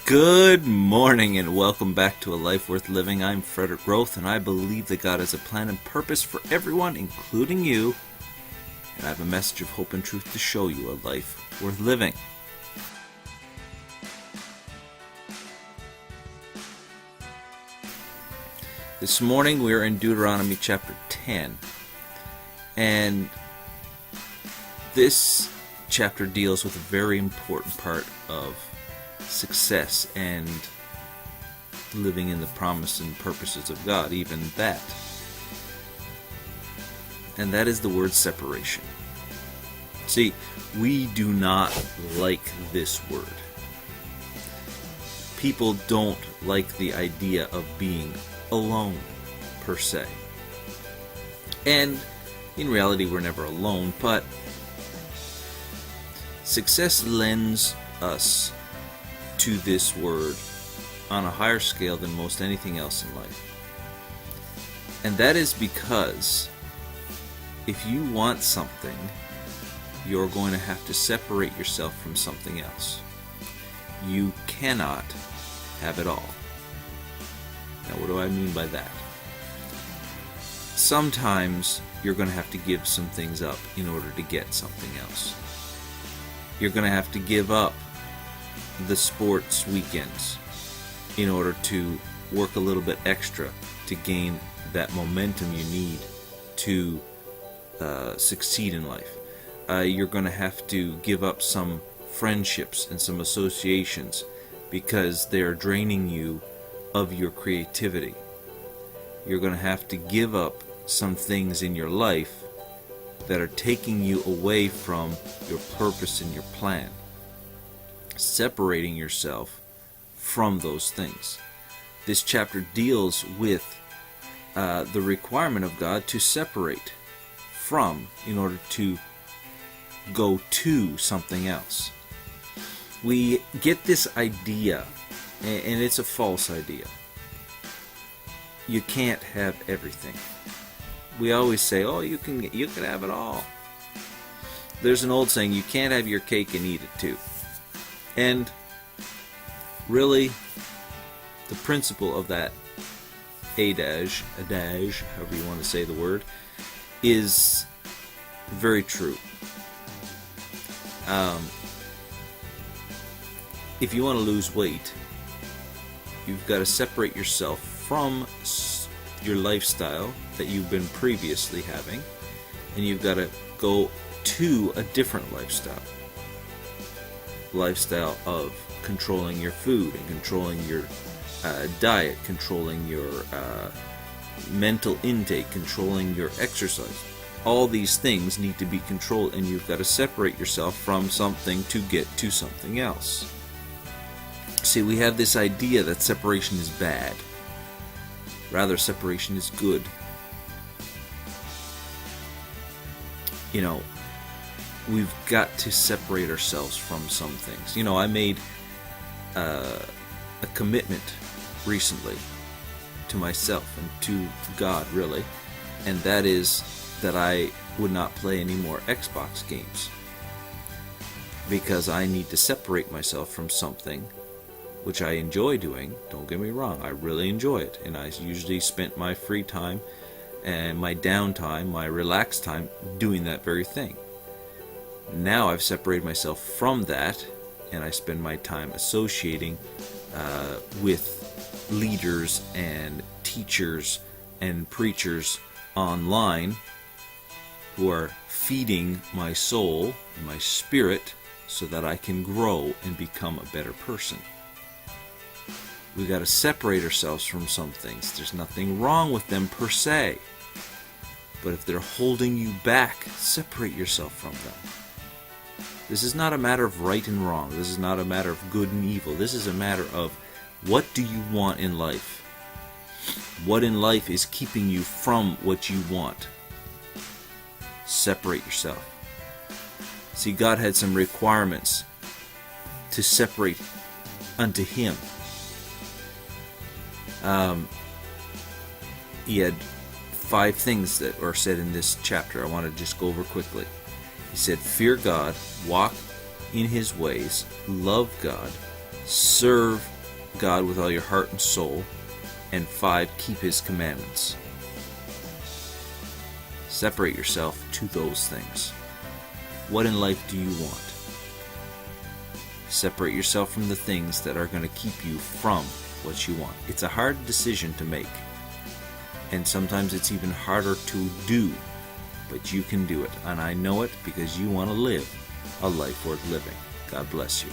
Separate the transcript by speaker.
Speaker 1: Good morning and welcome back to A Life Worth Living. I'm Frederick Roth and I believe that God has a plan and purpose for everyone, including you. And I have a message of hope and truth to show you a life worth living. This morning we are in Deuteronomy chapter 10. And this chapter deals with a very important part of success and living in the promise and purposes of God, even that. And that is the word separation. See, we do not like this word. People don't like the idea of being alone, per se. And in reality, we're never alone, but success lends us to this word on a higher scale than most anything else in life. And that is because if you want something, you're going to have to separate yourself from something else. You cannot have it all. Now, what do I mean by that? Sometimes you're going to have to give some things up in order to get something else. You're going to have to give up the sports weekends in order to work a little bit extra to gain that momentum you need to succeed in life. You're going to have to give up some friendships and some associations because they're draining you of your creativity. You're going to have to give up some things in your life that are taking you away from your purpose and your plan. Separating yourself from those things. This chapter deals with the requirement of God to separate from in order to go to something else. We get this idea, and it's a false idea. You can't have everything. We always say, "Oh, you can have it all." There's an old saying, "You can't have your cake and eat it too." And really, the principle of that adage, however you want to say the word, is very true. If you want to lose weight, you've got to separate yourself from your lifestyle that you've been previously having, and you've got to go to a different lifestyle of controlling your food and controlling your diet, controlling your mental intake, controlling your exercise. All these things need to be controlled, and you've got to separate yourself from something to get to something else. See, we have this idea that separation is bad. Rather, separation is good. You know, we've got to separate ourselves from some things. You know, I made a commitment recently to myself and to God, really, and that is that I would not play any more Xbox games because I need to separate myself from something which I enjoy doing. Don't get me wrong, I really enjoy it, and I usually spent my free time and my downtime, my relaxed time, doing that very thing. Now I've separated myself from that, and I spend my time associating with leaders and teachers and preachers online who are feeding my soul and my spirit so that I can grow and become a better person. We got to separate ourselves from some things. There's nothing wrong with them per se, but if they're holding you back, separate yourself from them. This is not a matter of right and wrong. This is not a matter of good and evil. This is a matter of what do you want in life? What in life is keeping you from what you want? Separate yourself. See, God had some requirements to separate unto Him. He had 5 things that are said in this chapter. I want to just go over quickly. He said, fear God, walk in His ways, love God, serve God with all your heart and soul. And 5, keep His commandments. Separate yourself to those things. What in life do you want? Separate yourself from the things that are going to keep you from what you want. It's a hard decision to make. And sometimes it's even harder to do. But you can do it. And I know it because you want to live a life worth living. God bless you.